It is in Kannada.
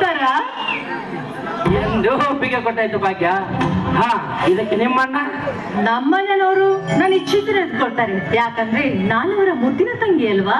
ಬರ ಎಂದು ಒಪ್ಪಿಗೆ ಕೊಟ್ಟಾಯ್ತು ಭಾಗ್ಯ. ಹಾ, ಇದಕ್ಕೆ ನಿಮ್ಮಣ್ಣ? ನಮ್ಮಣ್ಣನವರು ನಾನು ಇಚ್ಛಿದ್ರೆ ಕೊಡ್ತಾರೆ. ಯಾಕಂದ್ರೆ ನಾನು ಅವರ ಮುದ್ದಿನ ತಂಗಿ ಅಲ್ವಾ.